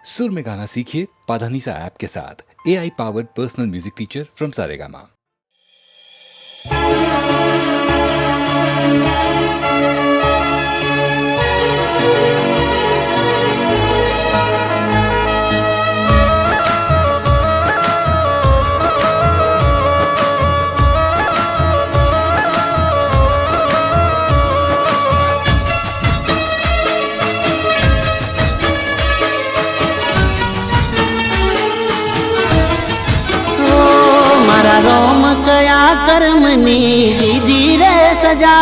सुर में गाना सीखिए पाधानीसा ऐप के साथ। AI powered personal music teacher from Saregama. रोम कया कर्मनी दीदी रे सजा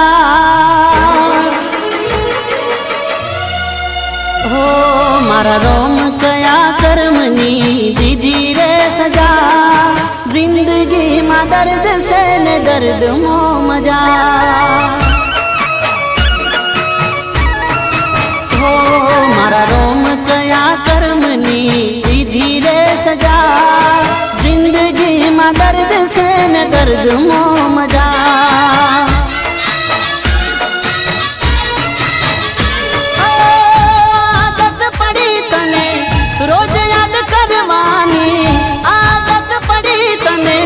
हो मारा रोम कया कर्मनी दीदी रे सजा जिंदगी में दर्द से न दर्द मो मजा हो मारा रोम कया कर्मनी दीदी रे सजा जिंदगी में दर्द से न दर्द मो मजा आदत पड़ी तने रोज याद करवानी आदत पड़ी तने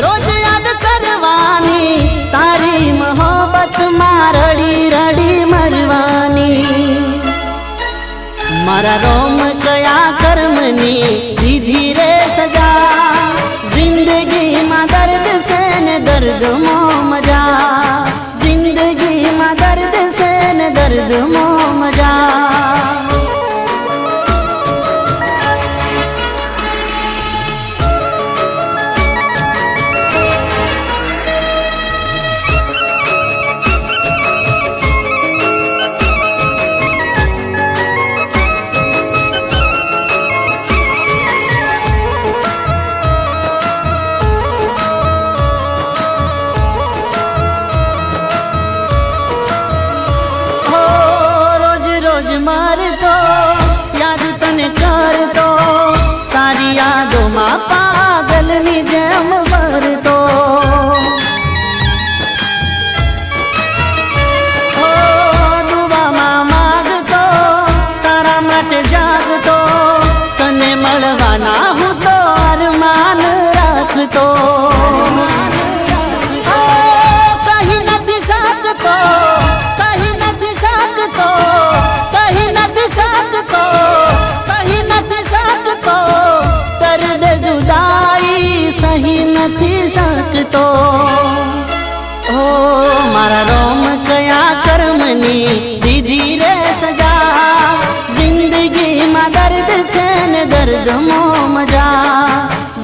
रोज याद करवानी तारी मोहब्बत में रड़ी रड़ी मरवानी मारा रोम कया कर्मनी दीदी रे सजा जिंदगी में दर्द से न दर्द मो मजा जिंदगी में दर्द से न दर्द मो मजा मार दो याद तने कर दो तारी यादों में पागल नी जेम भर दो ओ दुआ मांग दो तारा मट जाग दो तने मलवाना हूँ तो अरमान रख दो कहीं नहीं सकतो सही नहीं सकतो सही नहीं सकतो दर्द जुदाई सही नहीं सकतो ओ मारा रोम कया कर्मनी दीदी रे सजा जिंदगी में दर्द छे न दर्द मो मजा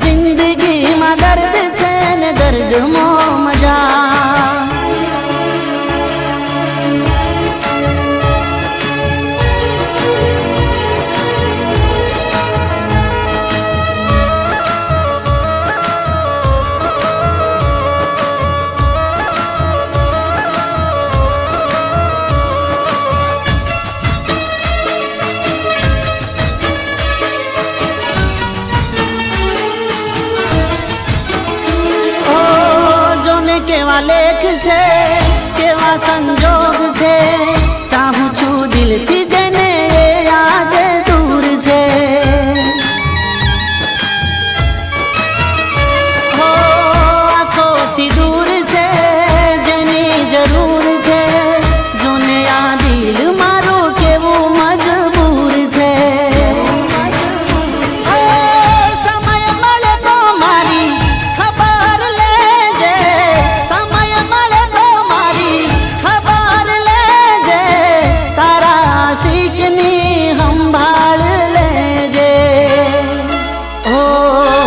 जिंदगी में दर्द छे न दर्द मो मजा केवा लेख छे केवा संजोग छे चाहूं छू दिल थी जने आज दूर छे हो आखो थी दूर छे जनी जरूर छे जोने आ दिल मारो केवो मजबूर छे समय મળે તો મારી ખબર લેજે समय મળે તો મારી ખબર લેજે તારા આશિકની સંભાળ લેજે ઓ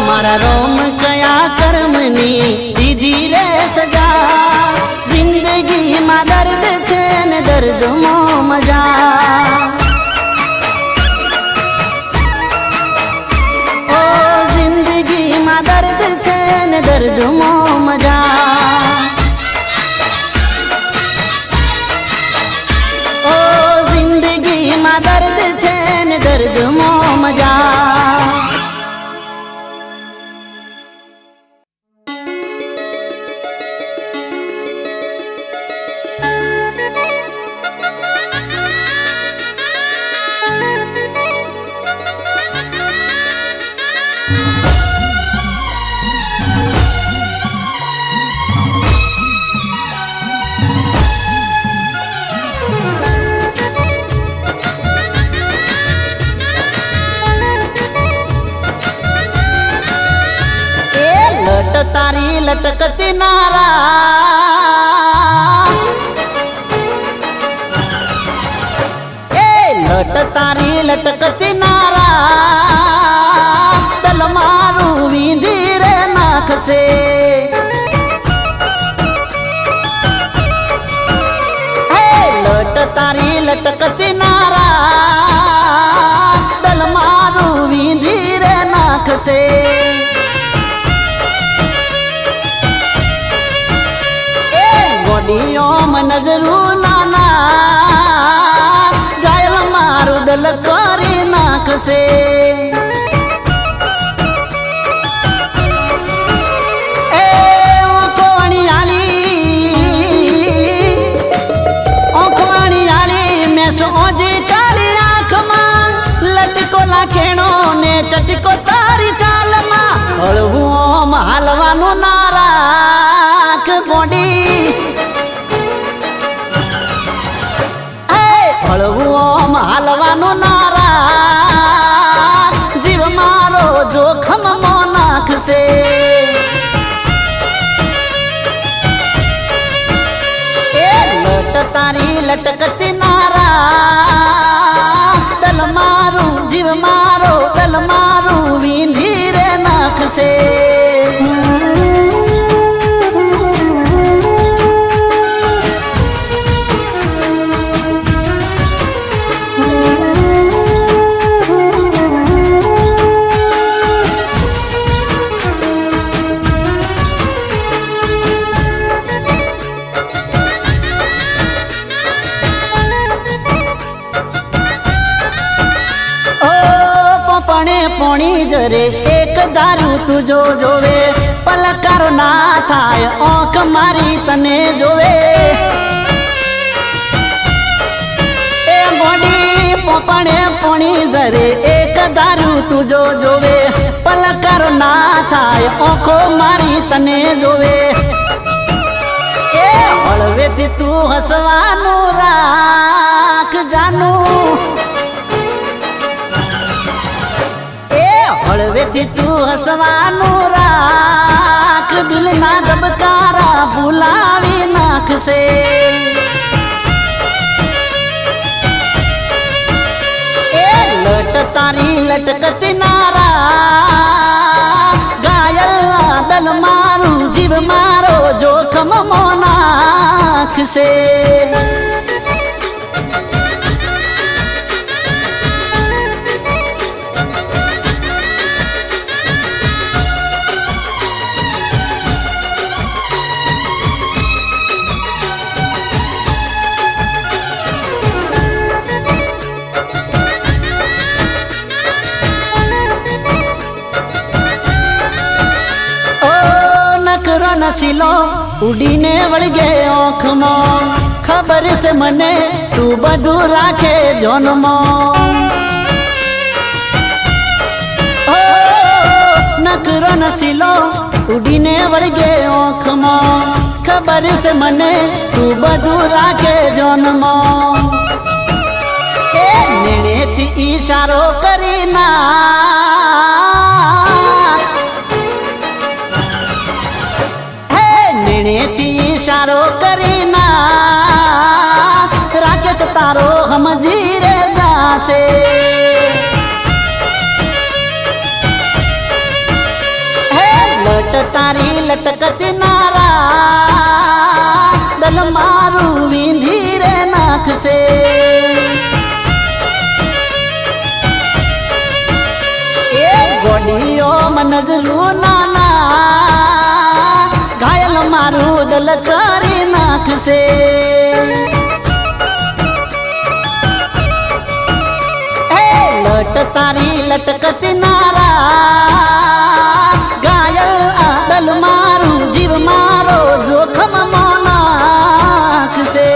મારા રોમ કયા કર્મની દીદી રે સજા जिंदगी में दर्द छे न दर्द मो मजा ओ जिंदगी में दर्द छे न दर्द मो मजा ओ जिंदगी में दर्द छे न दर्द मो मजा લટકતી નારા એ લટ તારી લટકતી નારા દલ મારું વીંધી રે નાખશે લટ તારી લટકતી નારા દલ મારું વીંધી રે નાખશે એ ગોડીઓમ નજરું નાના ઘાયલ મારું દલ કરી નાખશે ખેણો ને ચટકો તારી ચાલમાં હળવું હાલવાનું નારાખ ગોડી હળવું હાલવાનું નારા જીવ મારો જોખમ મો નાખશે એ લટ તારી લટકતી નારા દલ મારું જીવ મારો દલ મારું વીંધી રે નાખશે પોણી જરે એક દારૂ તુજો જોવે પલકારો ના થાય ઓંખ મારી તને જોવે એ ગોડી પોપણે પોણી જરે એક દારૂ તુજો જોવે પલકારો ના થાય ઓંખો મારી તને જોવે એ હળવેથી તું હસવાનું રાખ જાનું હળવેથી તું હસવાનું રાખ દિલના ધબકારા ભૂલાવી નાખશે એ લટ તારી લટકતી નારા ઘાયલ દલ મારું જીવ મારો જોખમ મો નાખશે નસીલો ઉડીને વળગે ઓખમાં ખબર છે મને તું બધું રાખે જોનમાં નકરો નસીલો ઉડીને વળગે ઓખમાં ખબર છે મને તું બધું રાખે જોનમાં એ નેણેથી ઈશારો કરી ના નેણેથી ઈશારો કરી ના રાકેશ તારો સમજી રે જાશે હે લટ તારી લટકતી નારા દલ મારું વીંધી રે નાખશે એ ગોડીઓ નજરું નાના ઘાયલ મારું દલ કરી નાખશે હે લટ તારી લટકતી નારા ઘાયલ દલ મારું જીવ મારો જોખમ મો નાખશે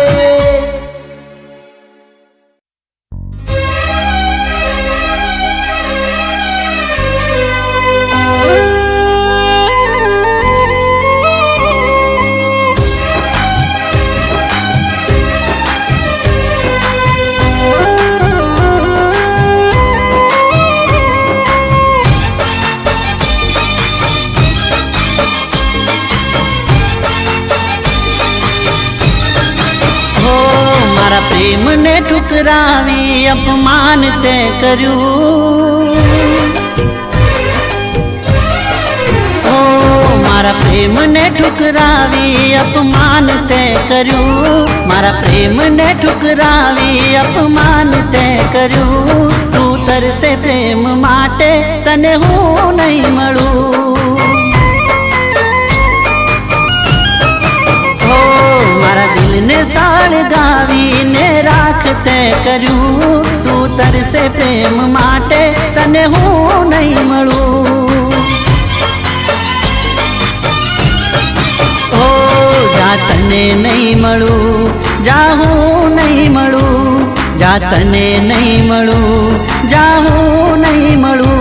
ઠુકરાવી અપમાન તે કર્યું, ઓ મારા પ્રેમને ઠુકરાવી અપમાન તે કર્યું, મારા પ્રેમને ઠુકરાવી અપમાન તે કર્યું. તું તરસે પ્રેમ માટે તને હું નહીં મળું, મારા દિલને સળગાવીને રાખ તે કર્યું. તું તરસે પ્રેમ માટે તને હું નહીં મળું. ઓ જા તને નહીં મળું, જા હું નહીં મળું, જા તને નહીં મળું, જા હું નહીં મળું.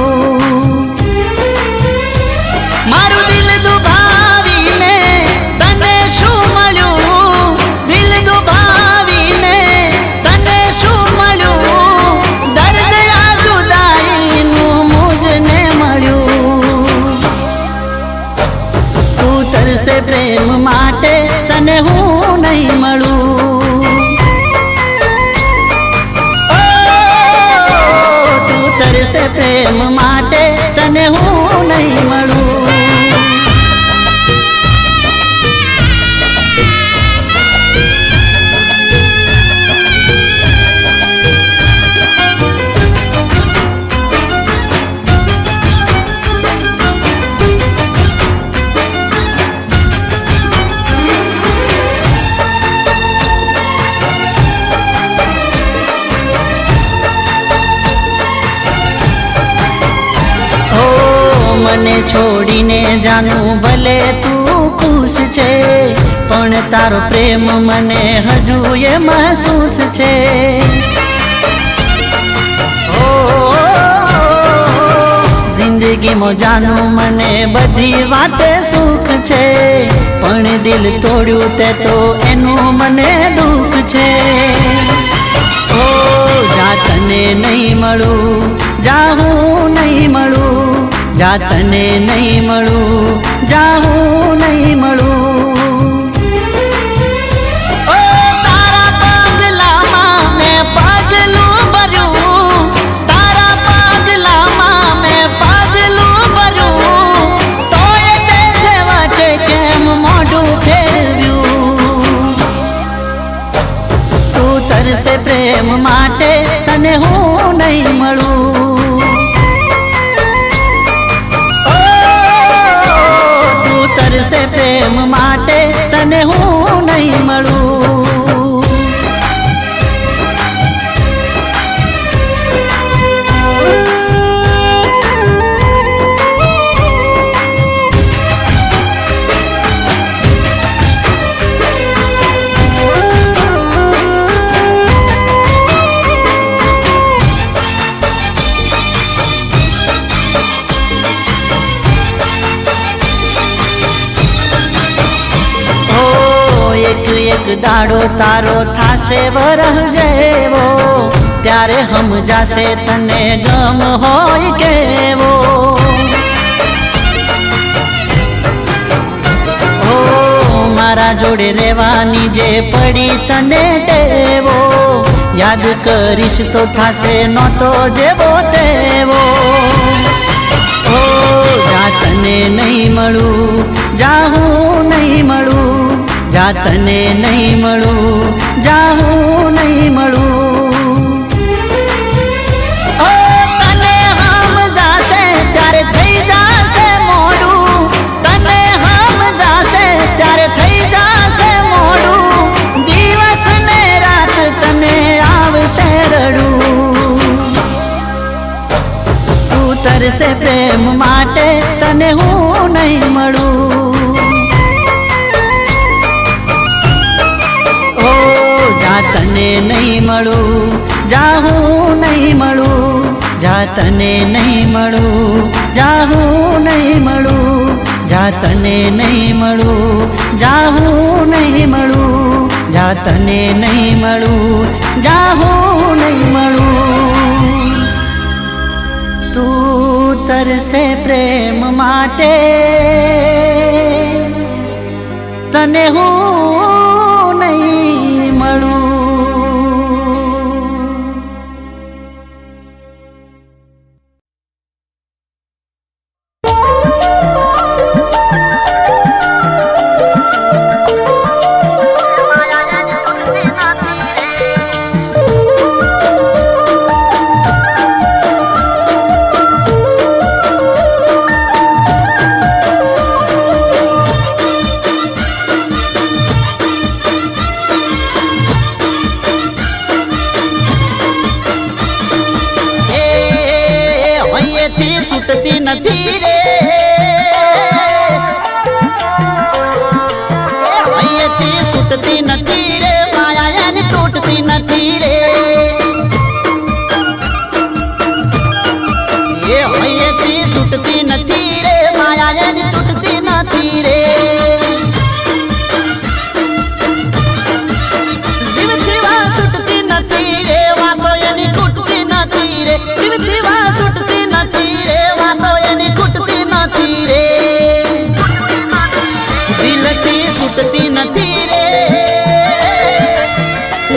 મારું દિલ દુભાવીને તને શું મળ્યું, દિલ દુભાવીને તને શું મળ્યું, દર્દ આ જુદાઈનું મુજને મળ્યું. તું તરસે પ્રેમ માટે તને હું નહીં મળું, તું તરસે પ્રેમ માટે તને હું નહીં મળું. મને છોડીને જાનું ભલે તું ખુશ છે, પણ તારો પ્રેમ મને હજુ એ મહેસૂસ છે. ઓ જિંદગીમાં જાનું મને બધી વાતે સુખ છે, પણ દિલ તોડ્યું તે તો એનું મને દુઃખ છે. ઓ જા તને નહીં મળું, જા હું નહીં મળું, જા તને નહીં મળું, જા હું નહીં મળું. ઓ તારા પગલામાં મેં પગલું ભર્યું, તારા પગલામાં મેં પગલું ભર્યું, તોય તે છેવટે કેમ મોઢું ફેરવ્યું. તું તરસે પ્રેમ માટે તને હું નહીં મળું, તરસે પ્રેમ માટે તને હું નહીં મળું. એક દાડો તારો થાશે વરહ જેવો, ત્યારે સમજાશે તને ગમ હોય કેવો. ઓ મારા જોડે રહેવાની જે પડી તને ટેવો, યાદ કરીશ તો થાશે નોટો જેવો તેવો. ઓ જા તને નહીં મળું, જા હું નહીં મળું, જા તને નહીં મળું, જા હું નહીં મળું. ઓ તને સમજાશે ત્યારે થઈ જાશે મોડું, તને સમજાશે ત્યારે થઈ જાશે મોડું, દિવસ ને રાત તને આવશે રડું. તું તરસે પ્રેમ માટે તને હું નહીં મળું, જા તને નહીં મળું, જા હું નહીં મળું, જા તને નહીં મળું, જા હું નહીં મળું, જા તને નહીં મળું, જા હું નહીં મળું, જા તને નહીં મળું, જા હું નહીં મળું. તું તરસે પ્રેમ માટે તને હું નહીં મળું. અહીંયાથી છૂટતી નથી રે, અહીંયાથી છૂટતી નથી રે, માયા એની તૂટતી નથી રે, એ અહીંયાથી છૂટતી નથી રે, માયા એની તૂટતી નથી રે. જીવથી વા છૂટતી નથી રે, વાતો એની ખૂટતી નથી રે, જીવથી વા છૂટતી નથી રે, વાતો એની ખૂટતી નથી રે, દિલથી છૂટતી નથી રે,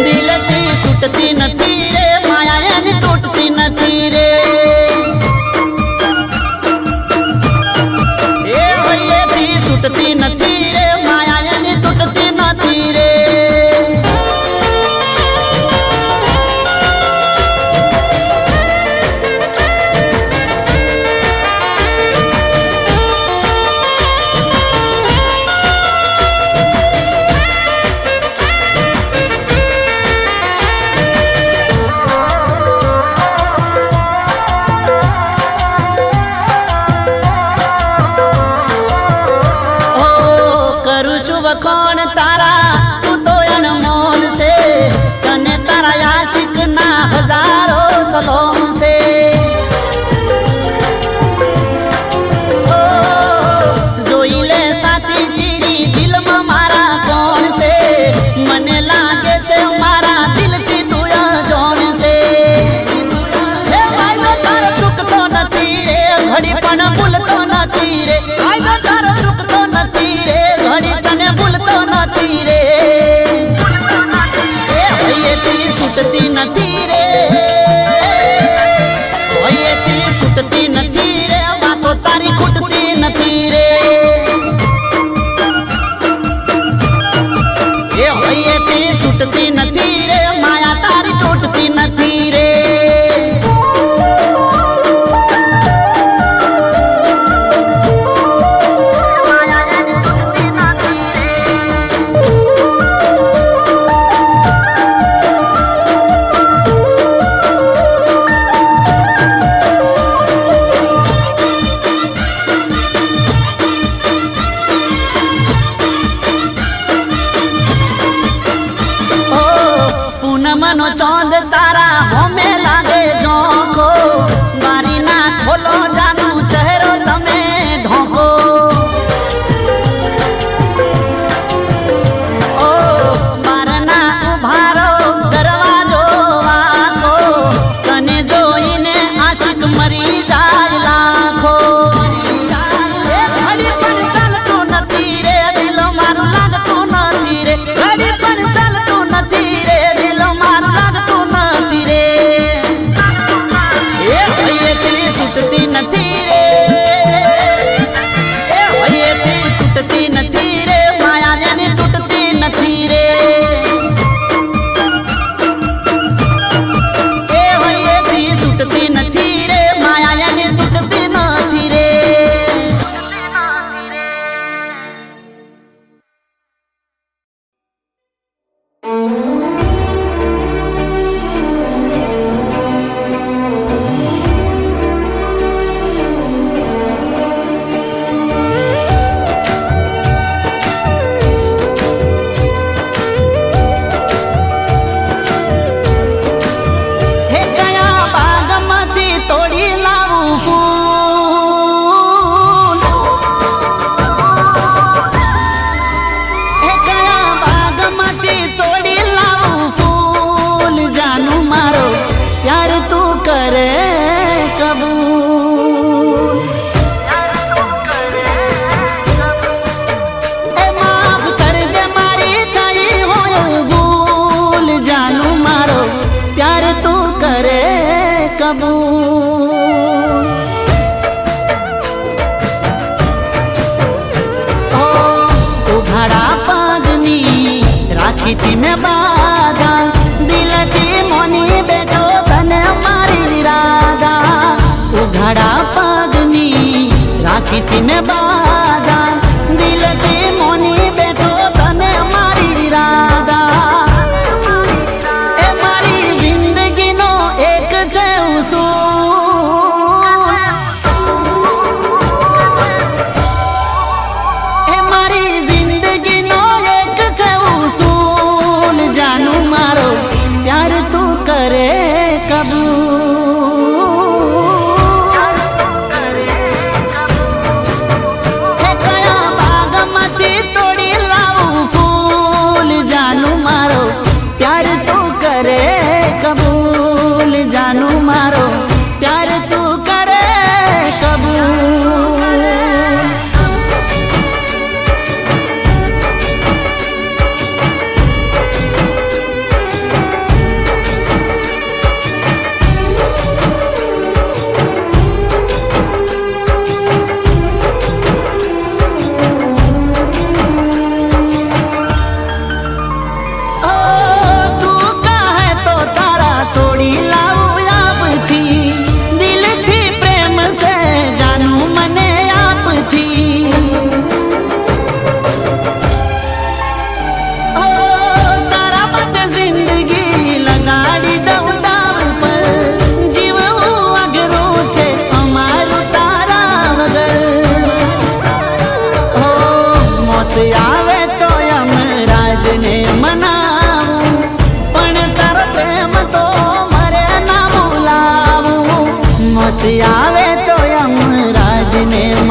દિલથી છૂટતી નથી રે, માયા એની તૂટતી નથી રે, એ હૈયેથી છૂટતી નથી રે, માયા એની તૂટતી નથી રે. વખોણ તારા તું તો અનમોલ છે, તને તારા આશિક ના હજારો સલોમ છે, જોઈ લે સાથી ચીરી દિલમાં મારા કોણ છે, મને લાગે છે મારા દિલથી તું અજાણ છે, હે ભાઈ તારો ચૂકતો નથી રે, ઘડી પણ ભૂલતો નથી રે, ભાઈ તારો ચૂકતો નથી રે, ઘડી તને ભૂલતો નથી રે, એ હૈયેથી છૂટતી નથી રે, હૈયેથી છૂટતી નથી રે, વાતો તારી ખૂટતી નથી રે, એ હૈયેથી છૂટતી નથી રે, માયા તારી તૂટતી નથી રે. પૂનમનો ચોંદ તારા હોમે લાગે ઝોંકો, બારી ના ખોલો જાનું ચહેરો તમે ઢોકો, ઓ બારના ઉભારો દરવાજો વાકો, તને જોઈને આશિક મરી જાય લાખો, એ ઘડી પણ ચાલતું નથી રે, દિલો મારું લાગતું નથી રે, ઘડી પણ ચાલતું નથી રે, દિલો મારું લાગતું નથી રે, એ હૈયેથી છૂટતી નથી રે, એ હૈયેથી છૂટતી નથી રે, માયા જેની તૂટતી નથી રે, એ હૈયેથી છૂટતી નથી રે, માયા જેની તૂટતી નથી રે. હે કયા બાગમાંથી તોડી લાવું ફૂલ, હે કયા બાગમાંથી તોડી લાવું ફૂલ, જાનું મારો પ્યાર તું કરે કબૂલ, એ માફ કરજે મારી થઈ હોય ભૂલ, જાનું મારો પ્યાર તું કરે કબૂલ. ઓ ઉઘાડા પગની રાખી તી મેં બાધા, દિલથી મોની બેઠો તને મારી રાધા, ઉઘાડા પગની રાખી તી મેં બાધા, દિલથી મોની બેઠો તને મારી રાધા, એ મારી જિંદગીનો એક છે ઉસૂલ,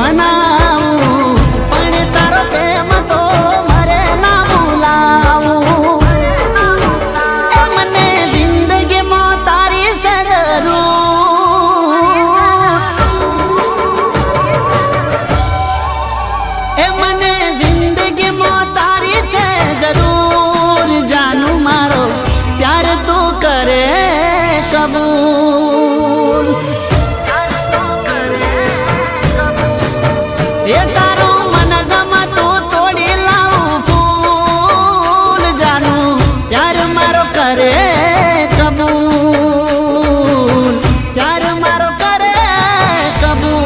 મનાવું, પણ તારો પ્રેમ તો મારે ના ભૂલાવું. એ મને જિંદગીમાં તારી છે જરૂર, એ મને જિંદગીમાં તારી છે જરૂર. જાનું મારો પ્યાર તું કરે કબૂલ. એ તારું મન ગમતું તોડી લાવું ફૂલ. જાનું પ્યાર મારો કરે કબૂલ, પ્યાર મારો કરે કબૂલ.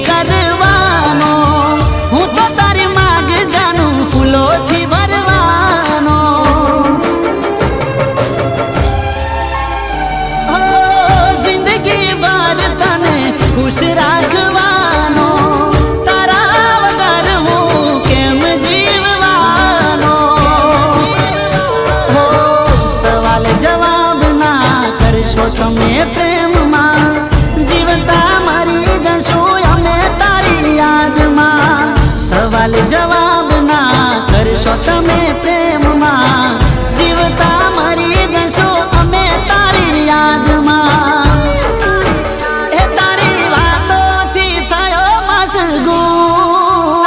કરવાનો હું તો તારી માગ જાનું ફૂલોથી ભરવાનો. જિંદગી ભર તને ખુશ રાખવાનો, તારા વગર હું કેમ જીવવાનો. સવાલ જવાબ ના કરશો તમે પ્રેમમાં, જીવતા મરી જશું અમે તારી યાદમાં. સવાલ જવાબ ના કરશો તમે પ્રેમમાં, જીવતા મરી જશું અમે તારી યાદમાં. એ તારી વાતોથી થયો મશગૂલ,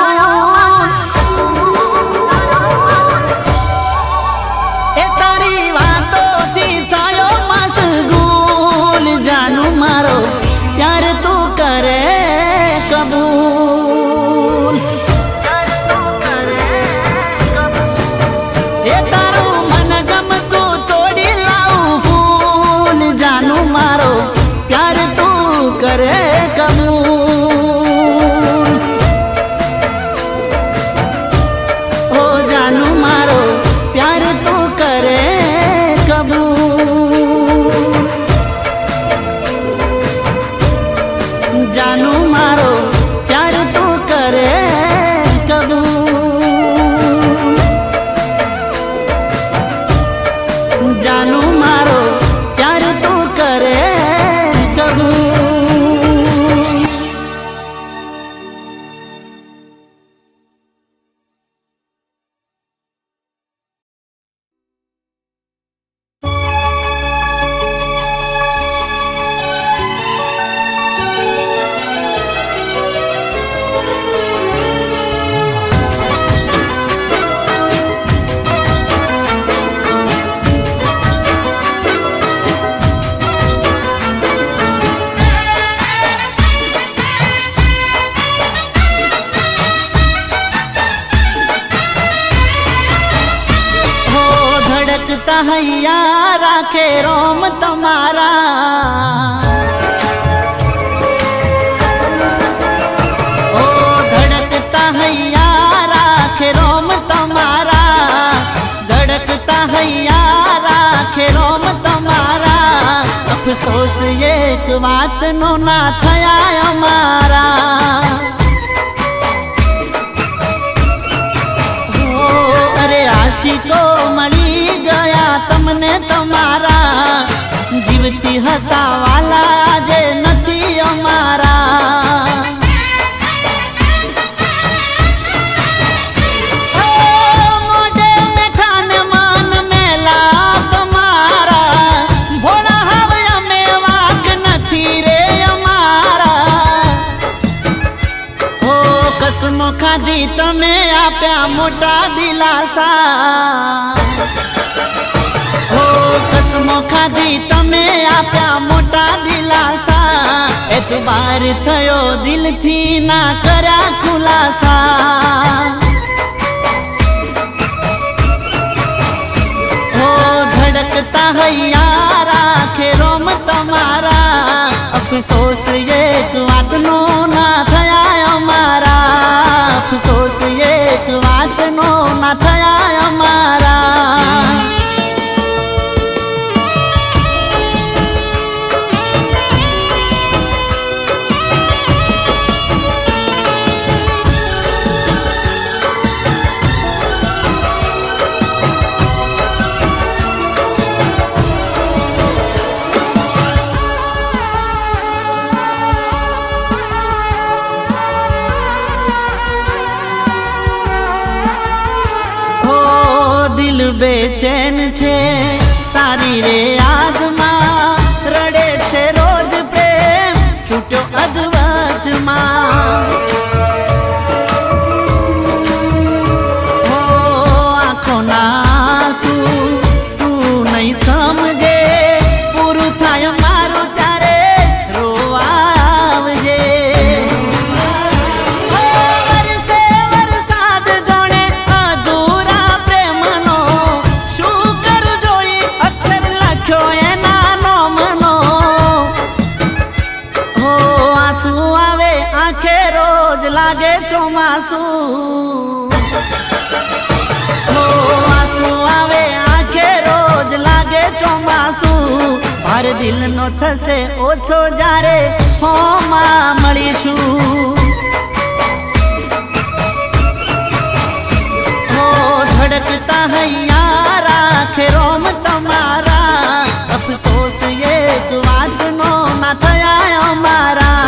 એ તારી વાતોથી થયો મશગૂલ. જાનું મારો પ્યાર તું કરે કબૂલ. એ તારું મન ગમતું તોડી લાવું ફૂલ. જાનું મારો પ્યાર તું કરે કબૂલ. ઓ જાનું મારો પ્યાર તું કરે કબૂલ. જાનું મારો પ્યાર તું કરે કબૂલ. જાનું મારો પ્યાર તું કરે કબૂલ. હૈયા રાખે રોમ તમારા, ઓ ધડકતા હૈયા રાખે રોમ તમારા, ધડકતા હૈયા રાખે રોમ તમારા. અફસોસ એક વાતનો ના થયા અમારા. અરે આશિકો મળી ગયા તમને તમારા, જીવતી હતા વાલા આજે નથી અમારા. મોઢે મેઠા ને મન મેલા તમારા, ભોળા હવે અમે વાક નથી રે અમારા. ઓ કસમો ખાધી તમે આપ્યા મોટા દિલાસા, ઓ કસમો ખાધી તમે આપ્યા મોટા દિલાસા. એતબાર થયો દિલથી ના કર્યા ખુલાસા. ઓ ધડકતા હૈયા રાખે રોમ તમારા, અફસોસ એક વાતનો ના થયા અમારા. અફસોસ એક વાત બેચેન છે તારી રે યાદમાં, રડે છે રોજ પ્રેમ છૂટ્યો અધવચમાં. હો આંખોના આંસુ તું નહીં સમજે, પૂરું થાય મારું ત્યારે રોવા આવજે. વરસે વરસાદ જોડે અધૂરા પ્રેમનો, શું કરું જોઈ અક્ષર લખ્યો એના નોમનો. હો આંસુ આવે આંખે રોજ લાગે ચોમાસું. હો આંસુ આવે આંખે રોજ લાગે ચોમાસું. ભાર દિલનો થશે ઓછો જ્યારે હોમાં મળીશું. હો ધડકતા હૈયા રાખે રોમ તમારા, અફસોસ એક વાતનો ના થયા અમારા.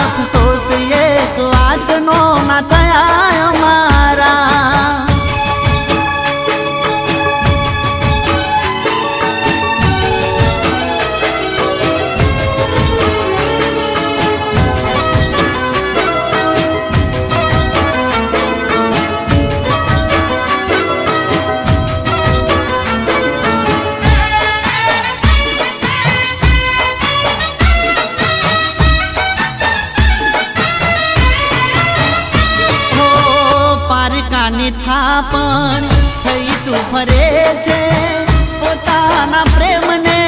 અફસોસ એક વાતનો ના થયા અમારા. પારકાની થાપણ થઈ તું ફરે છે, પોતાના પ્રેમને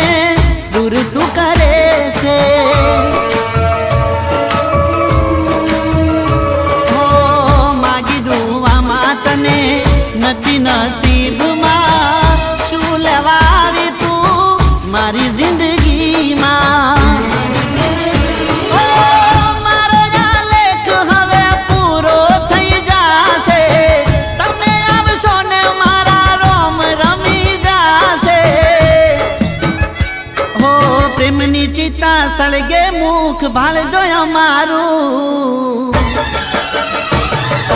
દૂર તું કરે છે. હો માગી દુવામાં તને નથી નસીબમાં, શું લેવા આવી તું મારી જિંદગીમાં. પ્રેમની ચિતા સળગે મુખ ભાળજો અમારું.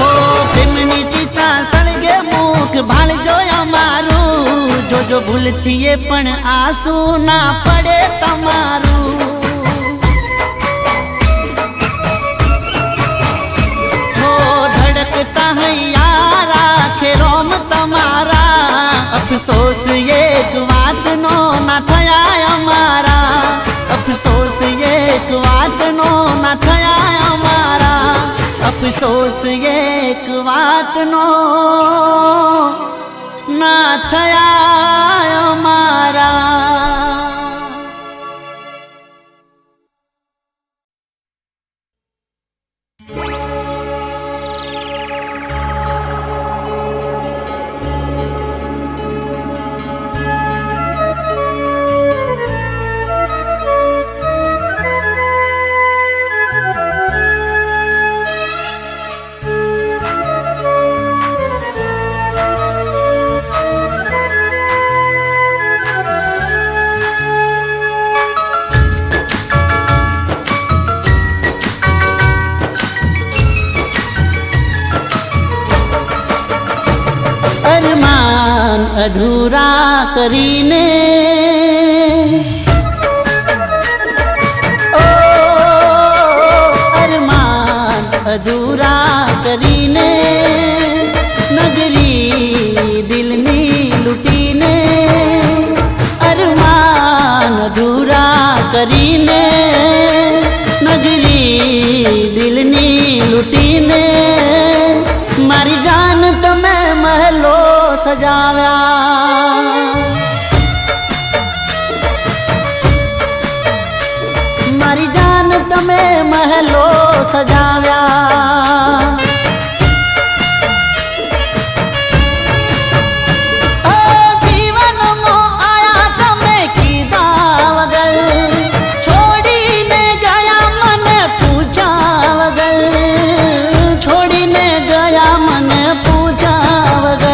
ઓ પ્રેમની ચિતા સળગે મુખ ભાળજો અમારું. જોજો ભૂલથી પણ આંસુ ના પડે તમારું. હો ધડકતા હૈયા રાખે રોમ તમારા, અફસોસ એક વાતનો ના થયા અમારા. અફસોસ એક વાતનો ના થયા અમારા. અફસોસ એક વાતનો ના થયા અમારા. અરમાન અધૂરા કરીને, ઓ અરમાન અધૂરા કરીને, નગરી દિલની લૂટીને. અરમાન અધૂરા કરીને, નગરી દિલની લૂટીને. મારી જાન તમે મહેલો સજાવ્યા, મારી જાન તમે મહેલો સજાવ્યા. જીવનનો આયા તમે કીધા વગર, છોડીને ગયા મને પૂછ્યા વગર. છોડીને ગયા મને પૂછ્યા વગર.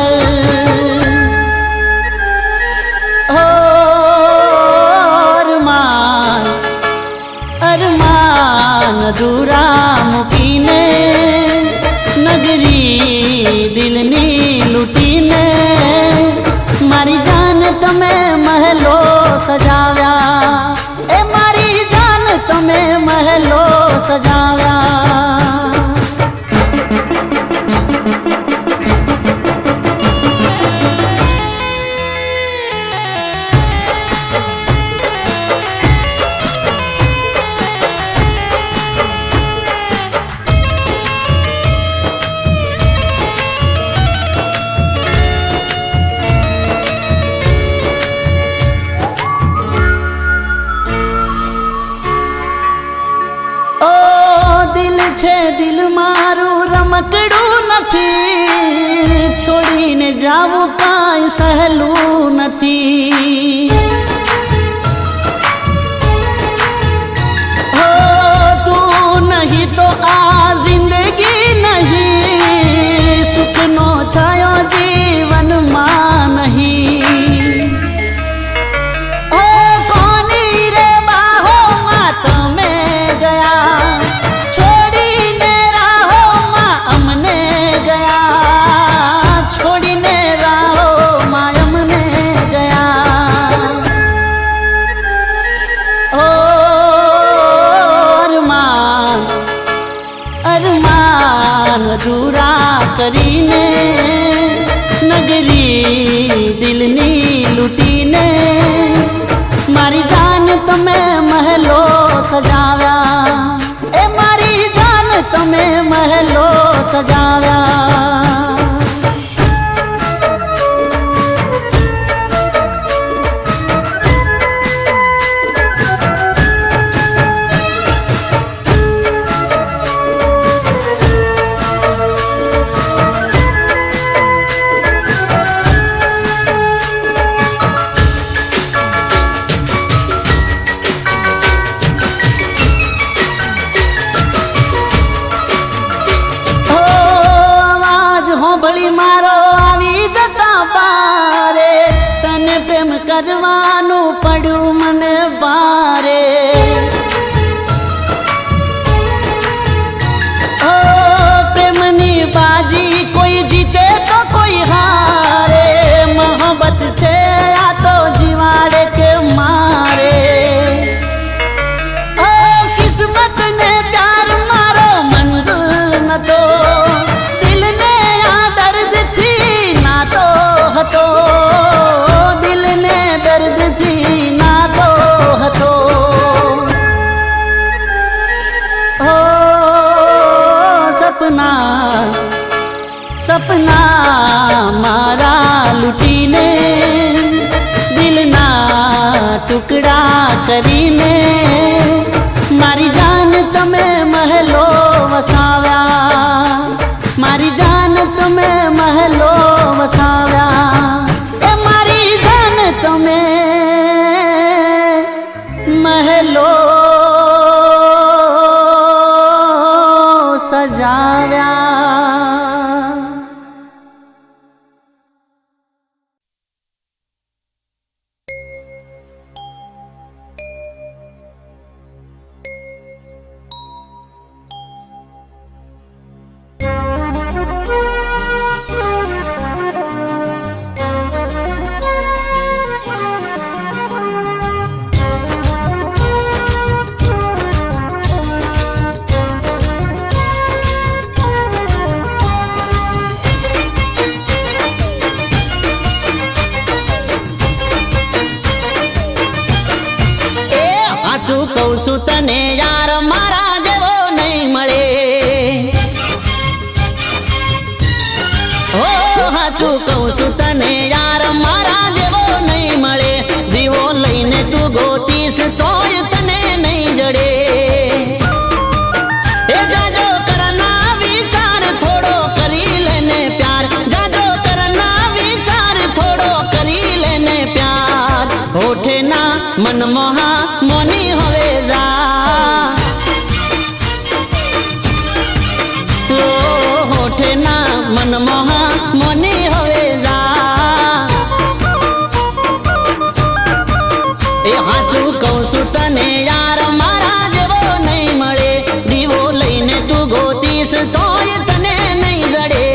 હો અરમાન અરમાન અધૂરા મૂકીને, નગરી દિલની લૂટીને. સજાવ્યા એ મારી જાન તમે મહેલો સજાવ્યા છે દિલ મારું રમકડું નથી છોડીને જાવું કાંઈ સહેલું નથી હો તું નહીં તો આ જિંદગી નહીં સુખનો છાયો જીવનમાં નહીં ઓ કોની રે બાહોમાં તમે ગયા અધૂરા કરીને નગરી દિલની લૂટીને મારી જાન તમે મહેલો સજાવ્યા એ મારી જાન તમે મહેલો સજાવ્યા કરવાનું પડ્યું મને વારે ઓ પ્રેમની બાજી કોઈ જીતે તો કોઈ હારે મોહબ્બત છે આ તો જીવાડે કે મારે ઓ કિસ્મત ને પ્યાર મારો મંજૂર નતો દિલને આ દર્દથી નાતો હતો દર્દથી નાતો હતો ઓ સપના મારા લૂટીને દિલના ટુકડા કરીને મારી જાન તમે મહેલો વસાવ્યા મારી જાન તમે મહેલો વસાવ્યા એ મારી જાન તમે મહેલો સજાવ્યા કહું છું તને યાર મારા જેવો નહીં મળે હો હાચું કહું છું તને યાર મારા જેવો નહીં મળે દીવો લઈને તું ગોતીશ તોય તને નહીં જડે એ જાજો કરના વિચાર થોડો કરી લેને પ્યાર જાજો કરના વિચાર થોડો કરી લેને પ્યાર હોઠે ના મનમોહા મોની હવે જા હોઠે ના મનમોહા મોની હવે જા એ હાચું કહું છું તને યાર મારા જેવો નહીં મળે દીવો લઈને તું ગોતીશ તોય તને નહીં જડે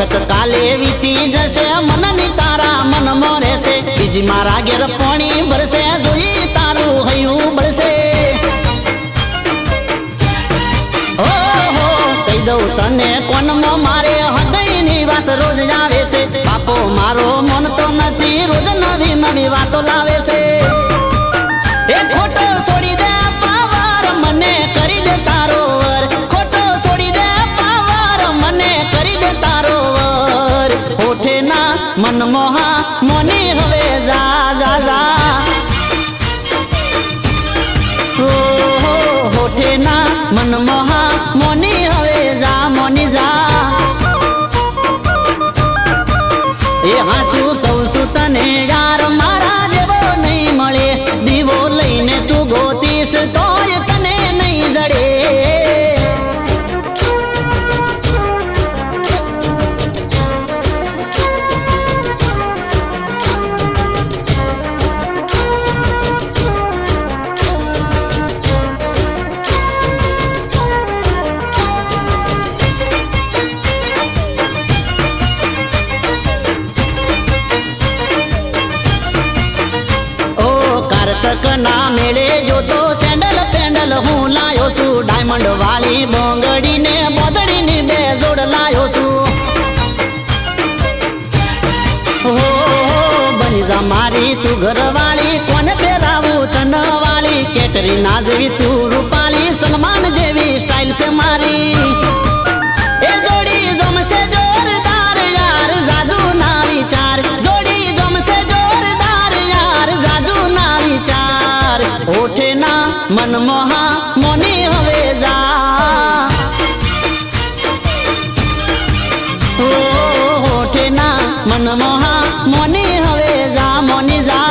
વખત કાલે વીતી જશે મનની તારા મનમાં રહેશે બીજી મારા ઘેર પાણી ભરશે જોઈ તારું હૈયું બળશે ઓહો કહી દઉં તને કોનમાં મારે હૃદયની વાત રોજ આવે છે બાપો મારો મન તો નથી રોજ નવી નવી વાતો લાવે છે એ ખોટો છોડી દે પાવર મને કરી દે તારો વર ખોટો છોડી દે પાવર મને કરી દે તારો વર હોઠે ના મન મોહા મોની હવે જા જા જા ઓહો હોઠે ના મન મોહા મોની હવે જા મોની જા એ હાચું કહું છું તને યાર મારા જેવો નહીં મળે દીવો લઈને તું ગોતીશ તોય તને નહીં જડે ના મેળે જોતો સેન્ડલ પેન્ડલ હું લાયો છું ડાયમંડ વાળી બોંગડી ને બોદડી ની બે જોડ લાયો છું હો બની જા મારી તું ઘરવાળી કોને પહેરાવું તન વાળી કેટરીના જેવી તું રૂપાલી સલમાન જેવી સ્ટાઇલ છે મારી એ જોડી જમશે જોરદાર યાર જાજુ ના વિચાર જોડી જમશે જોરદાર યાર જાજુ ના વિચાર હોઠે ના મન મોહા મોની હવે જા ઓ હોઠે ના મન મોહા મોની હવે જા મોની જા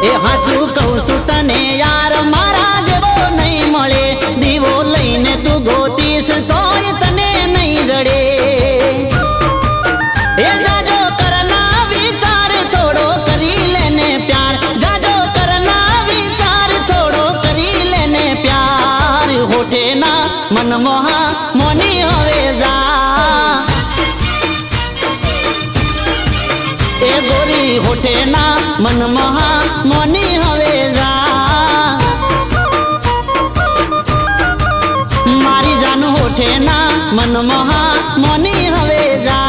એ હાચું કહું છું તને યાર મારા જેવો નહીં મળે દીવો લઈને તું ગોતીશ સોય તને નહીં જડે એ જાજો કરના વિચાર થોડો કરી લેને પ્યાર જાજો કરના વિચાર થોડો કરી લેને પ્યાર હોઠે ના મન મોહા મોની હવે જા એ ગોરી હોઠે ના મન મોહા મોની હવે જા મારી જાન હોઠે ના મન મોહા મોની હવે જા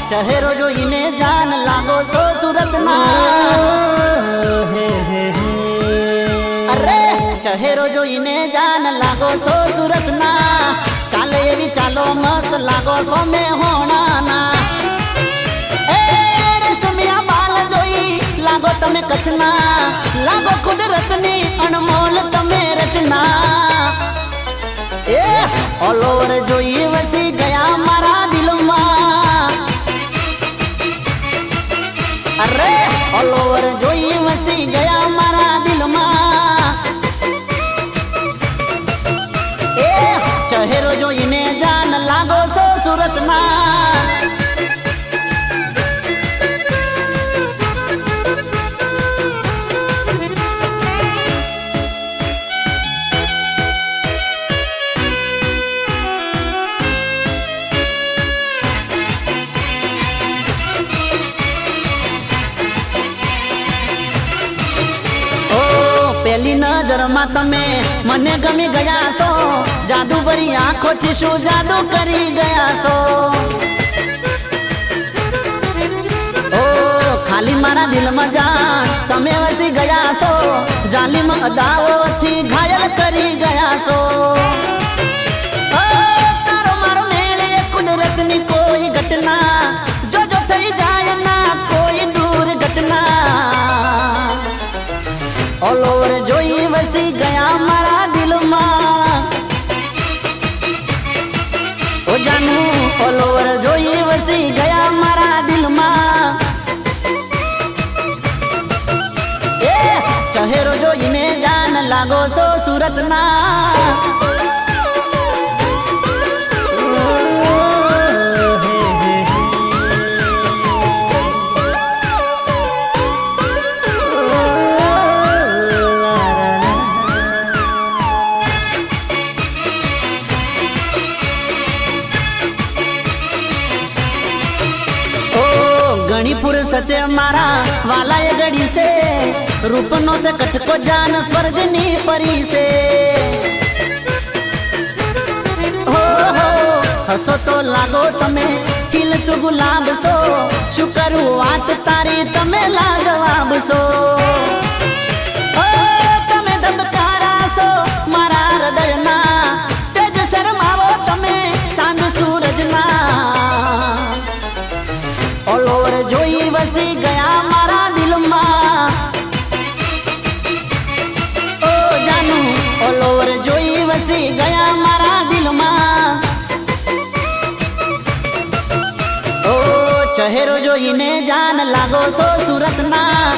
ચહેરો જોઈને જાન લાગો છો સુરતના અરે ચહેરો જોઈને જાન લાગો છો સુરતના ચાલે એવી ચાલો મસ્ત લાગો છો મેં હોણાના એ રેશમિયા બાલ જોઈ લાગો તમે કચ્છના લાગો કુદરતની અનમોલ તમે રચના એ ઓલ ઓવર જોઈ વસી ગયા મારા દિલમાં અરે ઓલ ઓવર જોઈ વસી ગયા મારા દિલમાં એ ચહેરો જોઈને જાન લાગો છો સુરતના પહેલી નજરમાં તમે મને ગમી ગયા છો જાદુ ભરી આંખોથી શું જાદુ કરી ગયા છો ઓ ખાલી મારા દિલમાં જાન તમે વસી ગયા છો જાલિમ અદાઓથી ઘાયલ કરી ગયા છો તારો મારો મેળે કુદરતની કોઈ ઘટના જો થઈ જાય ના કોઈ દૂર ઘટના ઓલ ઓવર જોઈ વસી ગયા મારા દિલમાં જાનું ફોલોવર જોઈ વસી ગયા મારા દિલમાં. એ ચહેરો જોઈને જાન લાગો છો સુરતના. ઘણી ફુરસતે મારા વાલાએ ગડી છે, રૂપનો છે કટકો જાન સ્વર્ગની પરી છે. હો હો હસો તો લાગો તમે ખીલતું ગુલાબ છો, શું કરું વાત તારી તમે લાજવાબ છો. તમે ધબકારા છો મારા હૃદયના, તેજ શરમાવો તમે ચાંદ સૂરજના. ઓલ ઓવર જોઈ વસી ગયા મારા દિલમાં. ઓ જાનું ઓલ ઓવર જોઈ વસી ગયા મારા દિલમાં. ઓ ચહેરો જોઈને જાન લાગો છો સુરતના,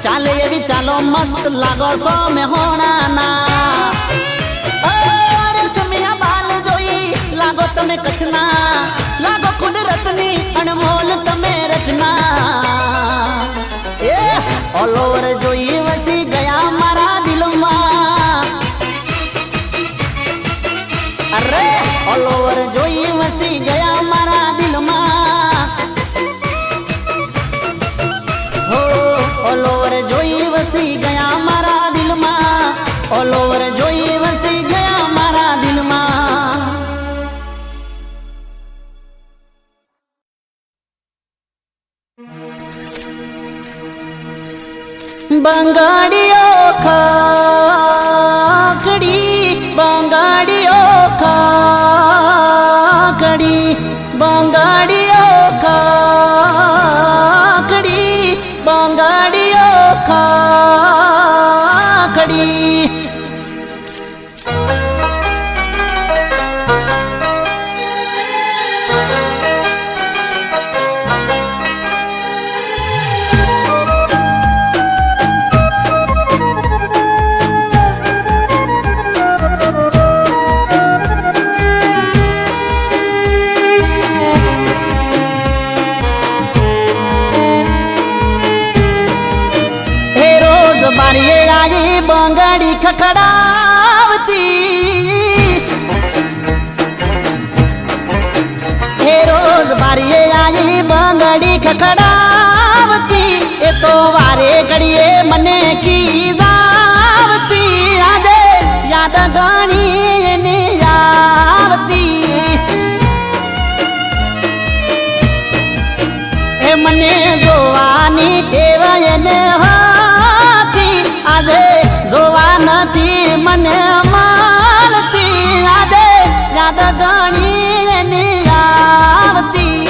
ચાલે એવી ચાલો મસ્ત લાગો છો મેહોણાના. રેશમિયા બાલ જોઈ લાગો તમે કચ્છના, લાગો કુદરતની અણમોલ તમે રચના. એ ઓલ ઓવર જોઈ વસી ગયા મારા દિલમાં. અરે ઓલ ઓવર જોઈ વસી ગયા મારા દિલમાં. હો ઓલ ઓવર જોઈ વસી ગયા મારા દિલમાં. ઓલ ઓવર જોઈ વસી ગયા મારા દિલમાં. બંગાડીઓ ખાકડી, બંગાડીઓ ખાકડી, બંગાડીઓ ખાકડી, બંગાડીઓ ખાકડી. બંગાડી ખખડાવતી, હે રોજ બારીએ આવી બંગાડી ખખડાવતી. એ તો વારે ઘડીએ મને કીધાવતી, આજે યાદ ઘણી એની આવતી. એ મને જોવાની ટેવાય ને હતી, આજે જોવા નથી મને મળતી. આજે યાદ ઘણી એની આવતી.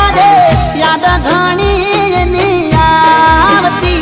આજે યાદ ઘણી એની આવતી.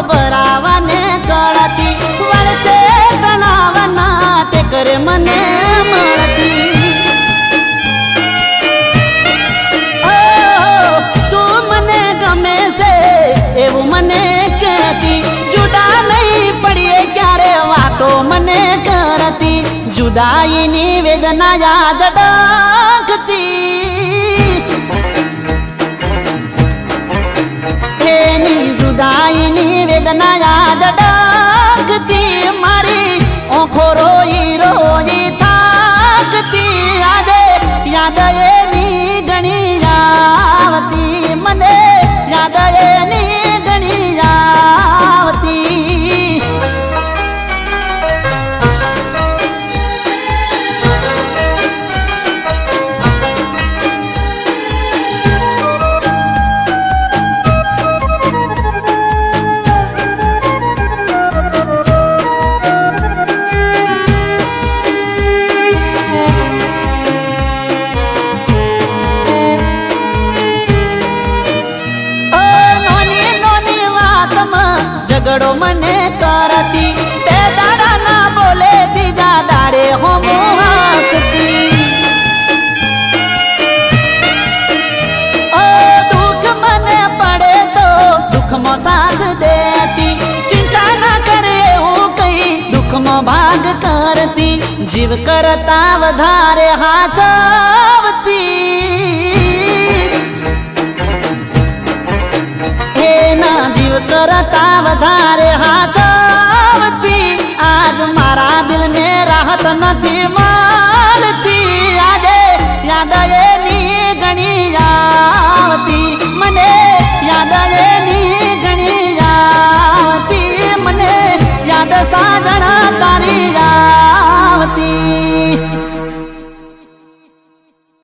ભરાવાને કળતી વળતે તણાવના ટેકર મને મળતી. તું મને ગમે છે એવું મને કહેતી, જુદા નહીં પડીએ ક્યારે વાતો મને કરતી. જુદાઈની વેદના યાદ ડખતી, એની જુદાઈની વેદના યાદ ડખતી. મારી આંખો રોઈ રોઈ થાકતી. આજે યાદ એની ઘણી આવતી, મને યાદ એની ઘણી આવતી. ઝઘડો મને કરતી, બે દાડા ના બોલે બીજા દાડે હોમ હસતી. ઓ દુઃખ મને પડે તો દુઃખમાં સાથ દેતી, ચિંતા ના કરે હું કઈ દુઃખમાં ભાગ કરતી, જીવ કરતા વધારે હાચવતી. એના જીવ કરતા વધારે હાચવતી, આજ મારા દિલને રાહત નથી મળતી.